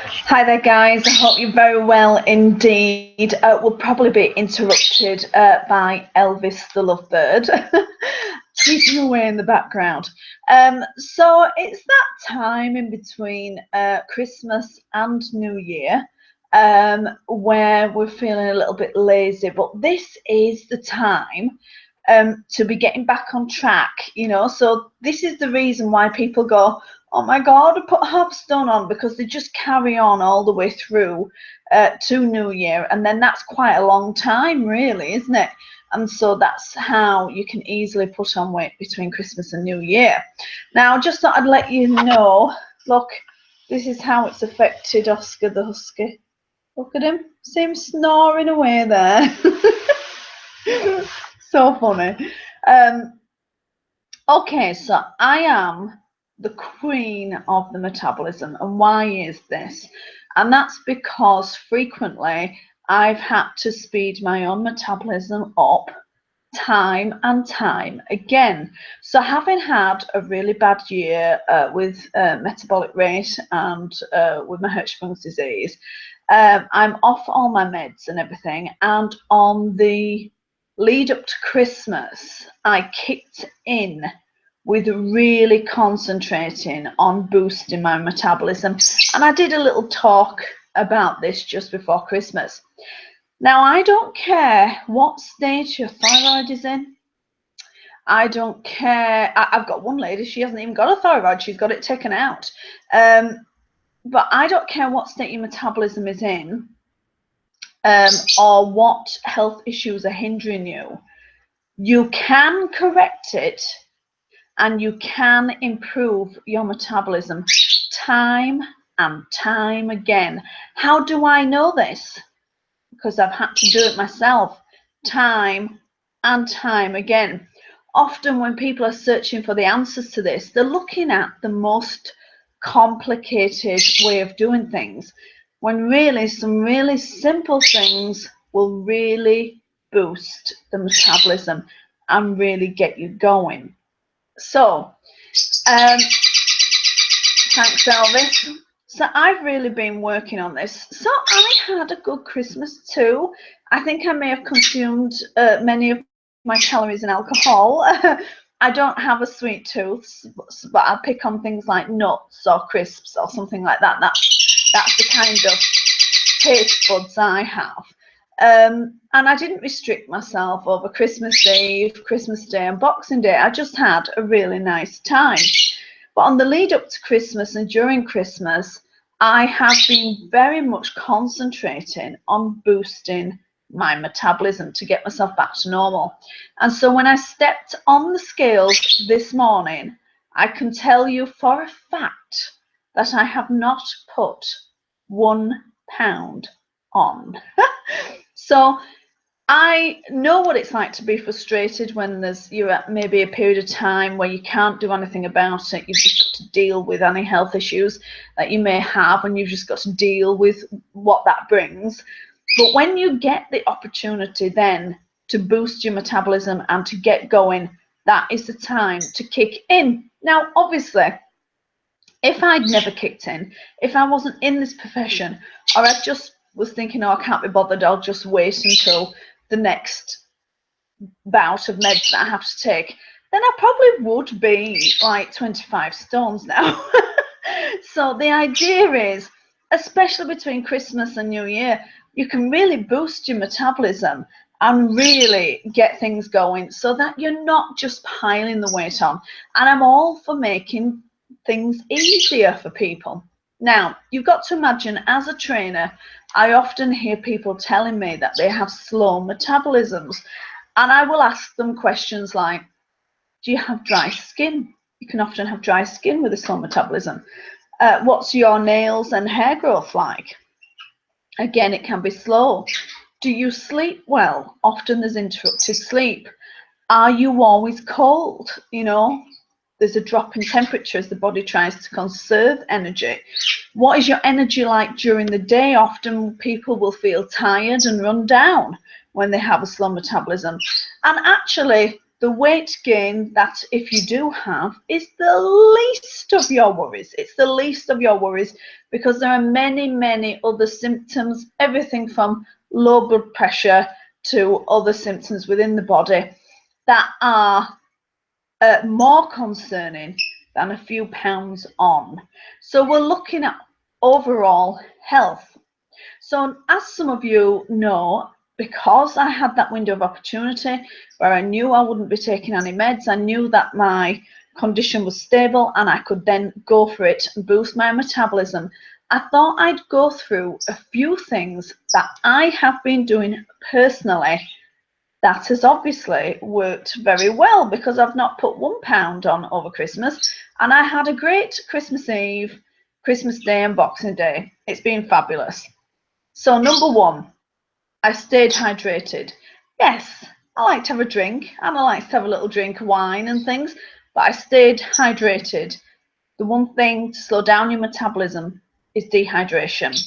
Hi there, guys. I hope you're very well indeed. We'll probably be interrupted by Elvis the Lovebird tweeting away in the background. So it's that time in between Christmas and New Year where we're feeling a little bit lazy, but this is the time to be getting back on track, So this is the reason why people go, oh my God, put half stone on, because they just carry on all the way through to New Year. And then that's quite a long time, really, isn't it? And so that's how you can easily put on weight between Christmas and New Year. Now, just thought I'd let you know, look, this is how it's affected Oscar the Husky. Look at him, see him snoring away there. So funny. Okay, so I am the queen of the metabolism. And why is this? And that's because frequently I've had to speed my own metabolism up time and time again. So having had a really bad year with metabolic rate and with my Hirschsprung's disease, I'm off all my meds and everything. And on the lead up to Christmas, I kicked in with really concentrating on boosting my metabolism. And I did a little talk about this just before Christmas. Now, I don't care what stage your thyroid is in. I don't care. I've got one lady, she hasn't even got a thyroid, she's got it taken out. But I don't care what state your metabolism is in, or what health issues are hindering you. You can correct it and you can improve your metabolism time and time again. How do I know this? Because I've had to do it myself time and time again. Often when people are searching for the answers to this, they're looking at the most complicated way of doing things, when really some really simple things will really boost the metabolism and really get you going. So, thanks, Elvis. So I've really been working on this. So I had a good Christmas too. I think I may have consumed many of my calories in alcohol. I don't have a sweet tooth, but I pick on things like nuts or crisps or something like that. That's the kind of taste buds I have. And I didn't restrict myself over Christmas Eve, Christmas Day and Boxing Day. I just had a really nice time. But on the lead up to Christmas and during Christmas, I have been very much concentrating on boosting my metabolism to get myself back to normal. And so when I stepped on the scales this morning, I can tell you for a fact that I have not put 1 pound on. So I know what it's like to be frustrated when you're at maybe a period of time where you can't do anything about it. You've just got to deal with any health issues that you may have, and you've just got to deal with what that brings. But when you get the opportunity then to boost your metabolism and to get going, that is the time to kick in. Now, obviously, if I'd never kicked in, if I wasn't in this profession, or I just was thinking, oh, I can't be bothered, I'll just wait until the next bout of meds that I have to take, then I probably would be like 25 stones now. So the idea is, especially between Christmas and New Year, you can really boost your metabolism and really get things going so that you're not just piling the weight on. And I'm all for making things easier for people. Now, you've got to imagine, as a trainer, I often hear people telling me that they have slow metabolisms, and I will ask them questions like, do you have dry skin? You can often have dry skin with a slow metabolism. What's your nails and hair growth like? Again, it can be slow. Do you sleep well? Often there's interrupted sleep. Are you always cold? There's a drop in temperature as the body tries to conserve energy. What is your energy like during the day? Often people will feel tired and run down when they have a slow metabolism. And actually, the weight gain that, if you do have, is the least of your worries. It's the least of your worries because there are many, many other symptoms, everything from low blood pressure to other symptoms within the body that are more concerning than a few pounds on. So we're looking at overall health. So as some of you know, because I had that window of opportunity where I knew I wouldn't be taking any meds, I knew that my condition was stable and I could then go for it and boost my metabolism. I thought I'd go through a few things that I have been doing personally that has obviously worked very well because I've not put £1 on over Christmas, and I had a great Christmas Eve, Christmas Day and Boxing Day. It's been fabulous. So number one, I stayed hydrated. Yes, I like to have a drink and I like to have a little drink of wine and things, but I stayed hydrated. The one thing to slow down your metabolism is dehydration.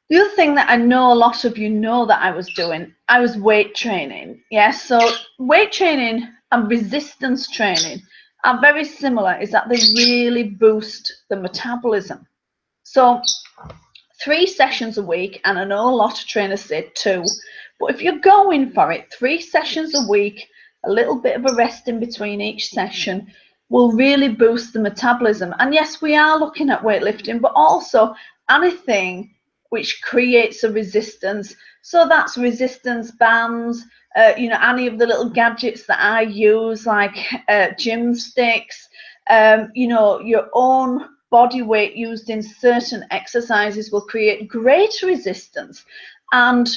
The other thing that I know a lot of you know that I was doing, I was weight training. Yes, so weight training and resistance training are very similar, is that they really boost the metabolism. So 3 sessions a week, and I know a lot of trainers say 2, but if you're going for it, 3 sessions a week, a little bit of a rest in between each session will really boost the metabolism. And yes, we are looking at weightlifting, but also anything which creates a resistance. So that's resistance bands, you know, any of the little gadgets that I use, like gym sticks, you know, your own body weight used in certain exercises will create greater resistance, and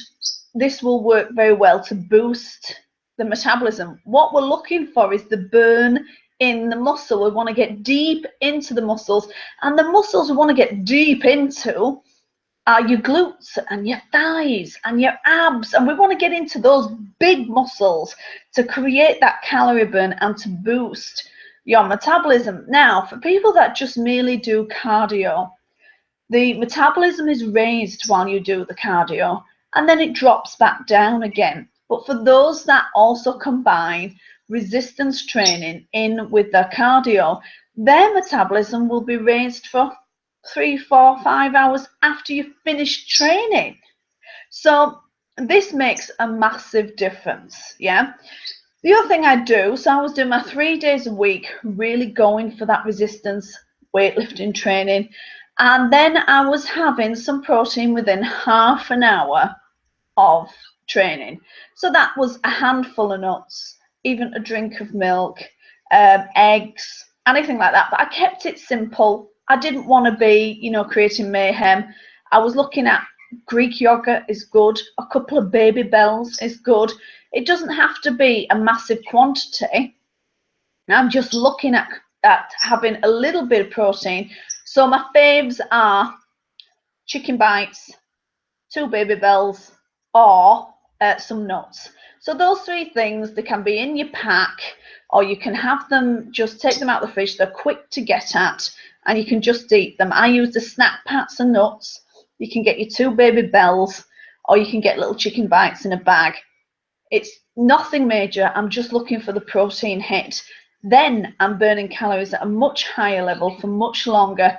this will work very well to boost the metabolism. What we're looking for is the burn in the muscle. We want to get deep into the muscles, and the muscles we want to get deep into are your glutes and your thighs and your abs, and we want to get into those big muscles to create that calorie burn and to boost your metabolism. Now, for people that just merely do cardio, the metabolism is raised while you do the cardio and then it drops back down again. But for those that also combine resistance training in with their cardio, their metabolism will be raised for 3, 4, 5 hours after you've finished training. So this makes a massive difference. Yeah. The other thing I do, so I was doing my 3 days a week, really going for that resistance weightlifting training. And then I was having some protein within half an hour of training. So that was a handful of nuts, even a drink of milk, eggs, anything like that. But I kept it simple. I didn't want to be, you know, creating mayhem. I was looking at Greek yogurt is good. A couple of Baby Bells is good. It doesn't have to be a massive quantity. I'm just looking at having a little bit of protein. So my faves are chicken bites, 2 Baby Bells, or some nuts. So those 3 things, they can be in your pack, or you can have them, just take them out of the fridge. They're quick to get at, and you can just eat them. I use the snack packs and nuts. You can get your 2 Baby Bells, or you can get little chicken bites in a bag. It's nothing major. I'm just looking for the protein hit. Then I'm burning calories at a much higher level for much longer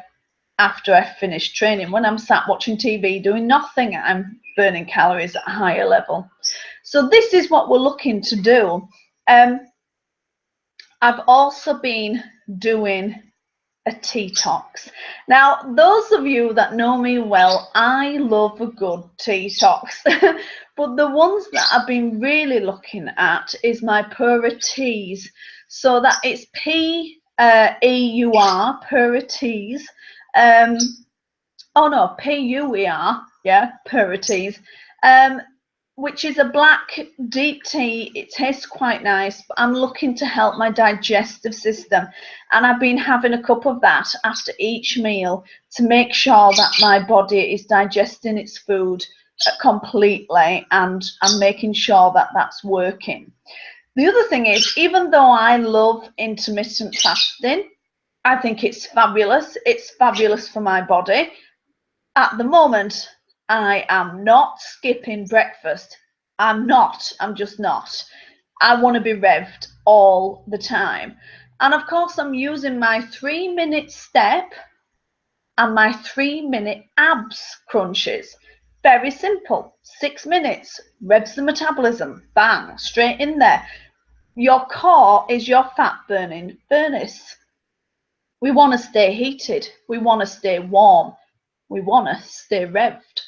after I've finished training. When I'm sat watching TV doing nothing, I'm burning calories at a higher level. So this is what we're looking to do. I've also been doing a detox. Now, those of you that know me well, I love a good detox. But the ones that I've been really looking at is my Pura teas. So that it's P-E-U-R, Pura teas. Oh no, P-U-E-R, yeah, Pura teas. Which is a black deep tea. It tastes quite nice, but I'm looking to help my digestive system, and I've been having a cup of that after each meal to make sure that my body is digesting its food completely, and I'm making sure that that's working. The other thing is, even though I love intermittent fasting, I think it's fabulous. It's fabulous for my body. At the moment, I am not skipping breakfast. I'm just not. I want to be revved all the time. And of course, I'm using my 3-minute step and my 3-minute abs crunches. Very simple. 6 minutes, revs the metabolism, bang, straight in there. Your core is your fat burning furnace. We want to stay heated. We want to stay warm. We want to stay revved.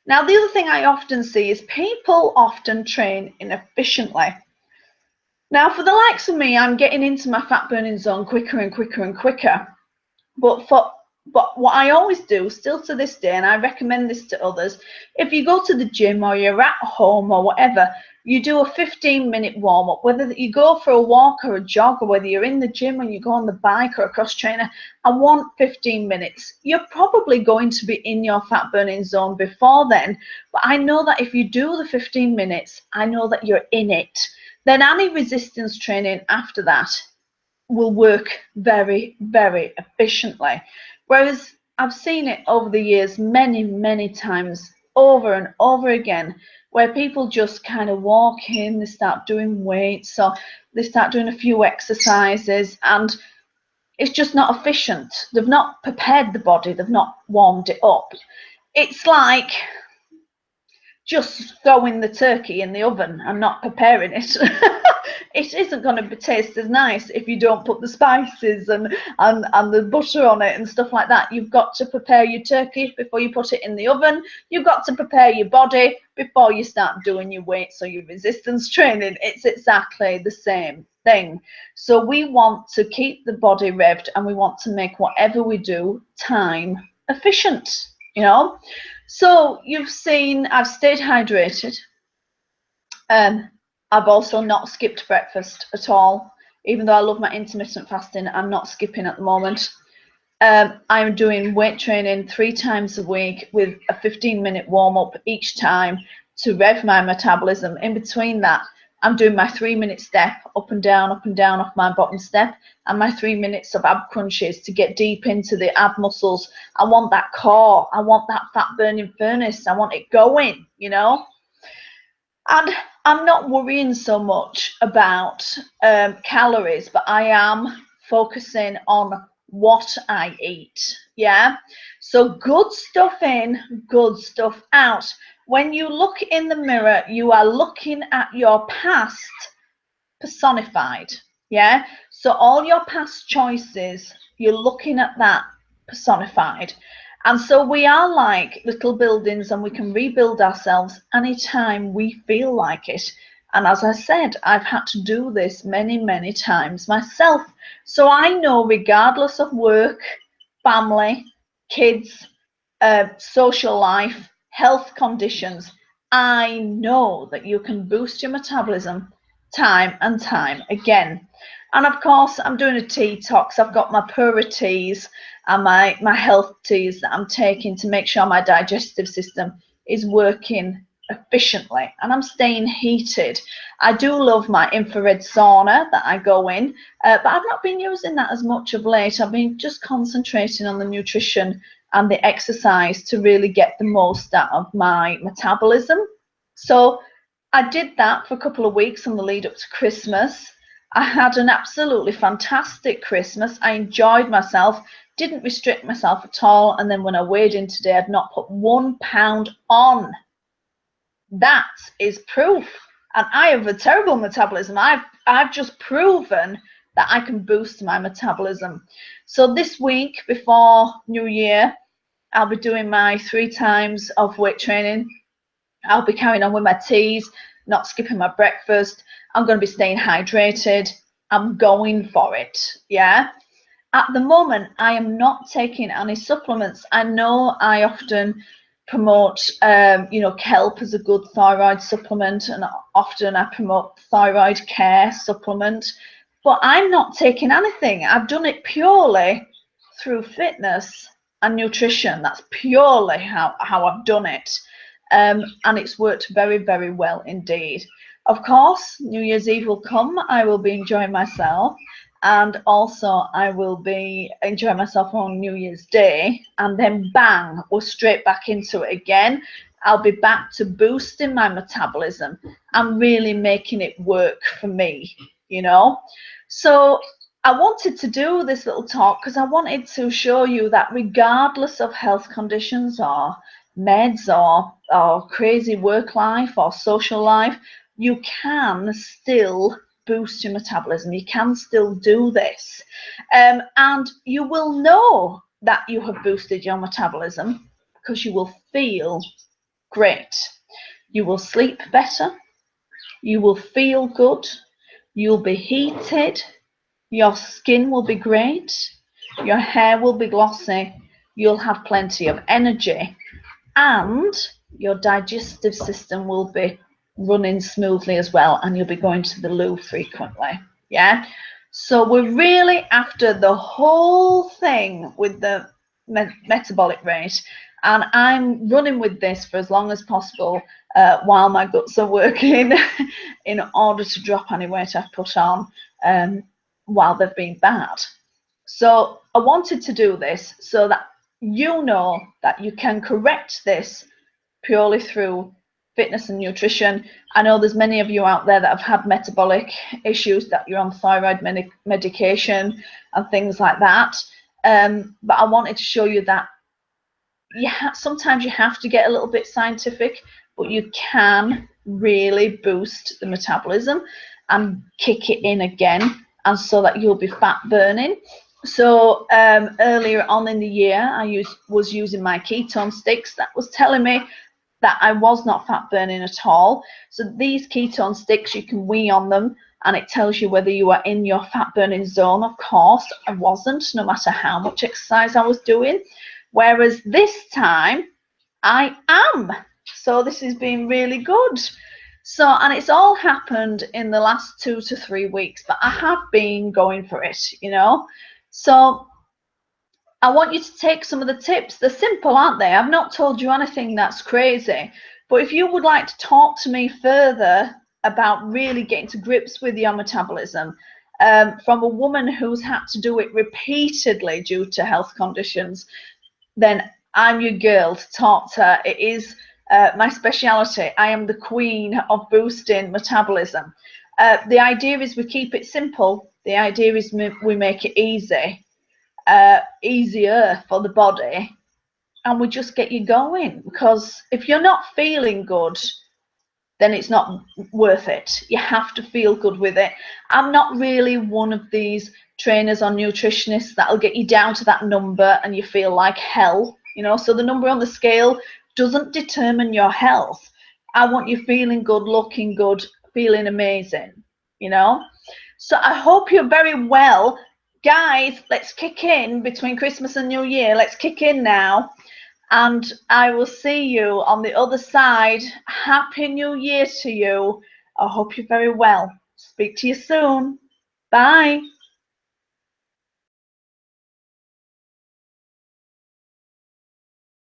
Now, the other thing I often see is people often train inefficiently. Now, for the likes of me, I'm getting into my fat burning zone quicker and quicker and quicker. But what I always do, still to this day, and I recommend this to others, if you go to the gym or you're at home or whatever, you do a 15-minute warm-up, whether you go for a walk or a jog, or whether you're in the gym and you go on the bike or a cross trainer, I want 15 minutes. You're probably going to be in your fat burning zone before then, but I know that if you do the 15 minutes, I know that you're in it. Then any resistance training after that will work very, very efficiently. Whereas I've seen it over the years many, many times, over and over again, where people just kind of walk in, they start doing weights, or they start doing a few exercises, and it's just not efficient. They've not prepared the body, they've not warmed it up. It's like just throwing the turkey in the oven and not preparing it. It isn't going to taste as nice if you don't put the spices and the butter on it and stuff like that. You've got to prepare your turkey before you put it in the oven. You've got to prepare your body before you start doing your weights or your resistance training. It's exactly the same thing. So we want to keep the body revved, and we want to make whatever we do time efficient, you know. So you've seen I've stayed hydrated. I've also not skipped breakfast at all. Even though I love my intermittent fasting, I'm not skipping at the moment. I'm doing weight training 3 times a week with a 15-minute warm-up each time to rev my metabolism. In between that, I'm doing my 3-minute step up and down off my bottom step, and my 3 minutes of ab crunches to get deep into the ab muscles. I want that core. I want that fat burning furnace. I want it going, you know. And I'm not worrying so much about calories, but I am focusing on what I eat. Yeah. So good stuff in, good stuff out. When you look in the mirror, you are looking at your past personified. Yeah. So all your past choices, you're looking at that personified. And so we are like little buildings, and we can rebuild ourselves anytime we feel like it. And as I said, I've had to do this many, many times myself. So I know, regardless of work, family, kids, social life, health conditions, I know that you can boost your metabolism time and time again. And of course, I'm doing a detox. I've got my Pura teas and my health teas that I'm taking to make sure my digestive system is working efficiently, and I'm staying heated. I do love my infrared sauna that I go in, but I've not been using that as much of late. I've been just concentrating on the nutrition and the exercise to really get the most out of my metabolism. So I did that for a couple of weeks on the lead up to Christmas. I had an absolutely fantastic Christmas. I enjoyed myself, didn't restrict myself at all, and then when I weighed in today, I'd not put 1 pound on. That is proof. And I have a terrible metabolism. I've just proven that I can boost my metabolism. So this week before New Year, I'll be doing my 3 times of weight training. I'll be carrying on with my teas, not skipping my breakfast. I'm going to be staying hydrated. I'm going for it. Yeah. At the moment, I am not taking any supplements. I know I often promote, kelp as a good thyroid supplement, and often I promote thyroid care supplement, but I'm not taking anything. I've done it purely through fitness and nutrition. That's purely how I've done it, and it's worked very, very well indeed. Of course, New Year's Eve will come. I will be enjoying myself. And also I will be enjoying myself on New Year's Day, and then bang, we're straight back into it again. I'll be back to boosting my metabolism, I'm really making it work for me, you know. So I wanted to do this little talk because I wanted to show you that regardless of health conditions or meds or crazy work life or social life, you can still boost your metabolism. You can still do this. And you will know that you have boosted your metabolism because you will feel great. You will sleep better. You will feel good. You'll be heated. Your skin will be great. Your hair will be glossy. You'll have plenty of energy. And your digestive system will be running smoothly as well. And you'll be going to the loo frequently. Yeah. So we're really after the whole thing with the metabolic rate. And I'm running with this for as long as possible while my guts are working in order to drop any weight I've put on while they've been bad. So I wanted to do this so that you know that you can correct this purely through fitness and nutrition. I know there's many of you out there that have had metabolic issues, that you're on thyroid medication and things like that. But I wanted to show you that sometimes you have to get a little bit scientific, but you can really boost the metabolism and kick it in again, and so that you'll be fat burning. So earlier on in the year, I was using my ketone sticks that was telling me that I was not fat burning at all. So these ketone sticks, you can wee on them and it tells you whether you are in your fat burning zone. Of course, I wasn't, no matter how much exercise I was doing. Whereas this time I am. So this has been really good. So, and it's all happened in the last 2 to 3 weeks, but I have been going for it, you know. So I want you to take some of the tips. They're simple, aren't they? I've not told you anything that's crazy. But if you would like to talk to me further about really getting to grips with your metabolism, from a woman who's had to do it repeatedly due to health conditions, then I'm your girl to talk to. It is my speciality. I am the queen of boosting metabolism. The idea is we keep it simple. The idea is we make it easy. Easier for the body, and we just get you going, because if you're not feeling good, then it's not worth it. You have to feel good with it. I'm not really one of these trainers or nutritionists that'll get you down to that number and you feel like hell, you know. So the number on the scale doesn't determine your health. I want you feeling good, looking good, feeling amazing, you know. So I hope you're very well. Guys, let's kick in between Christmas and New Year. Let's kick in now. And I will see you on the other side. Happy New Year to you. I hope you're very well. Speak to you soon. Bye.